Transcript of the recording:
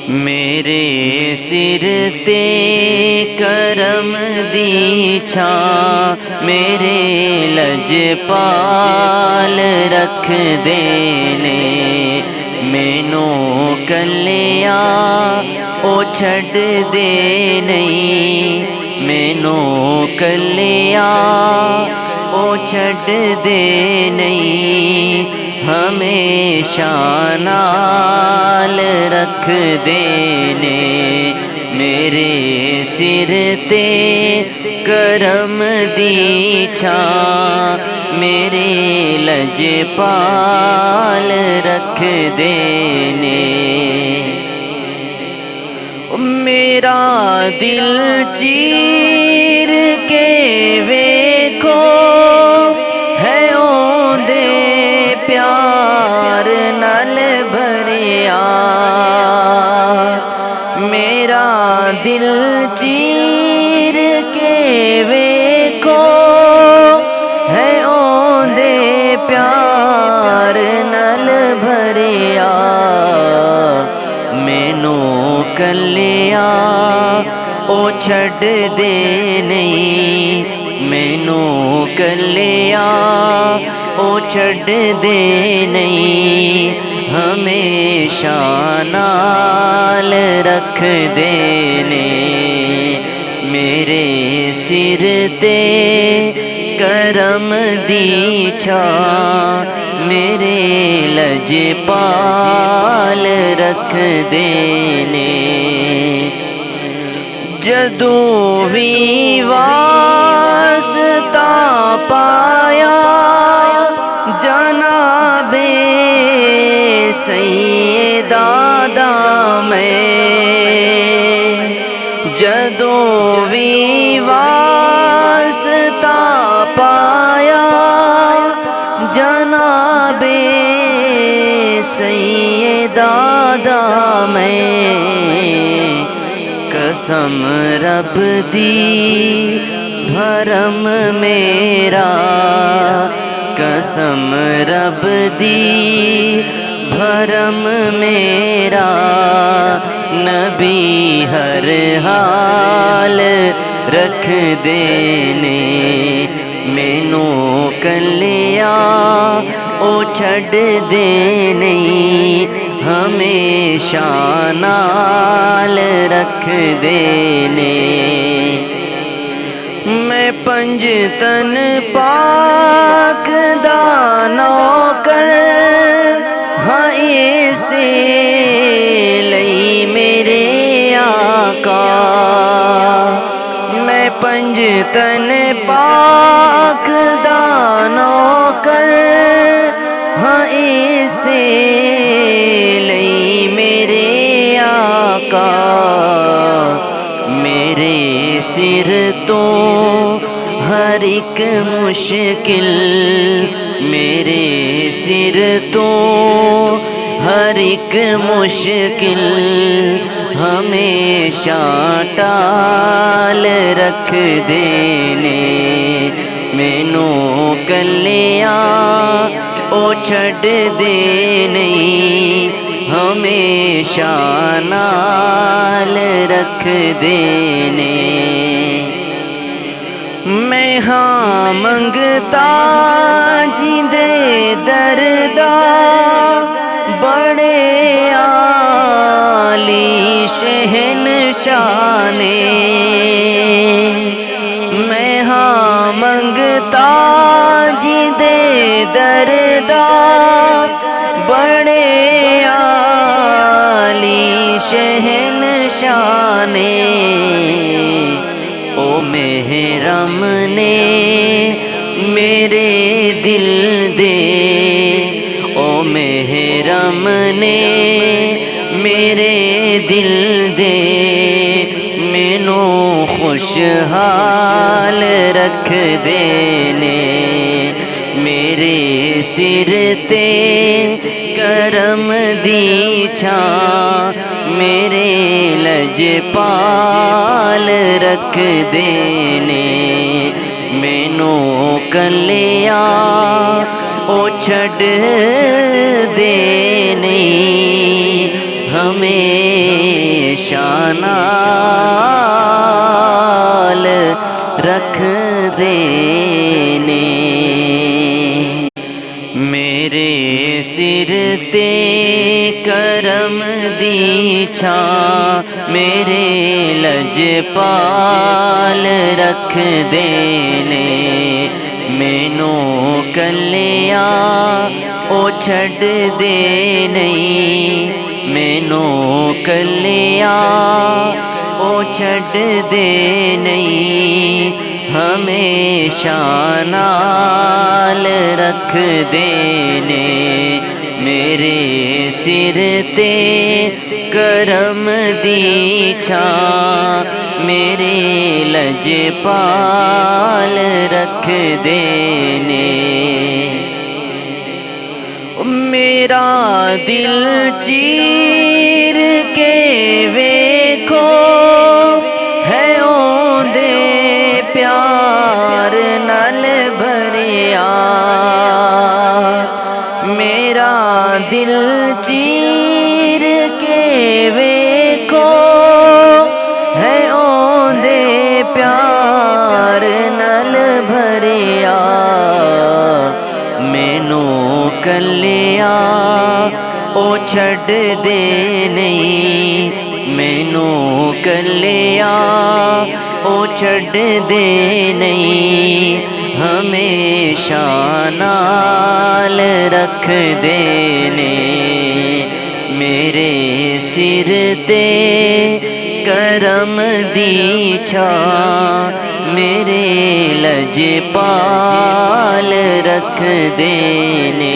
میرے سر تے کرم دی چھاں میرے لجپال رکھ دینے مینوں کلیا او چھڈ دے نہیں مینوں کلیا او چھڈ دے نہیں ہمیشہ نال رکھ دینے میرے سر تے کرم دی چھاں میرے لجپال رکھ دینے میرا دل چیر کے ویکھو ہے اوندے پیار نال بھریا میرا دل چیر کے ویکھو ہے اوندے پیار نال بھریا مینوں کلیا او چھڈ دے نہیں مینوں کلیا او چھڈ دے نہیں ہمیشہ نال رکھ دینے میرے سر تے کرم دی چھاں میرے لجپال رکھ دینے جدوں وی واسطہ پایا جناب سیدہ دا میں جدوں وی واسطہ پایا جناب سیدہ دا میں قسم رب دی بھرم میرا قسم رب دی بھرم میرا نبی ہر حال رکھ دینے مینوں کلیا او چھڈ دے نہیں ہمیشہ نال رکھ دینے میں پنج تن پاک دا نوکر ہاں اسے لئی میرے آقا میں پنج تن پاک دا نوکر ہاں اسے لئی میرے آقا میرے سر تو ہر ایک مشکل میرے سر تو ہر ایک مشکل ہمیشہ ٹال رکھ دینے مینوں کلیا او چھڈ دے نہیں ہمیشہ نال رکھ دینے میں ہاں منگتا جیندے دردا بڑے عالی شہنشاہ نے میں ہاں منگتا جیندے دردا بڑے عالی شہنشاہ نے او محرم نے میرے دل دے او محرم نے میرے دل دے مینوں خوشحال رکھ دینے میرے سر تے کرم دی چھاں میرے لجپال رکھ دینے مینوں کلیا او چھڈ دے نہیں ہمیں ہمیشہ نال رکھ دینے میرے سر تے کرم دی چھاں میرے لجپال رکھ دینے مینو کلیا او چھڈ دے نہیں مینو کلیا او چھڈ دے نہیں ہمیشہ نال رکھ دینے میرے سر تے کرم دی چھاں میرے لجپال رکھ دینے میرا دل چیر کے ویکھو ہے اوندے پیار نال بھریا میرا دل چیر کے ویکھو ہے اوندے پیار نال بھریا مینو کلیا او چھڈ دے نہیں مینو کلیا او چھڈ دے نہیں ہمیشہ نال رکھ دینے میرے سر تے کرم دی چھاں میرے لجپال رکھ دینے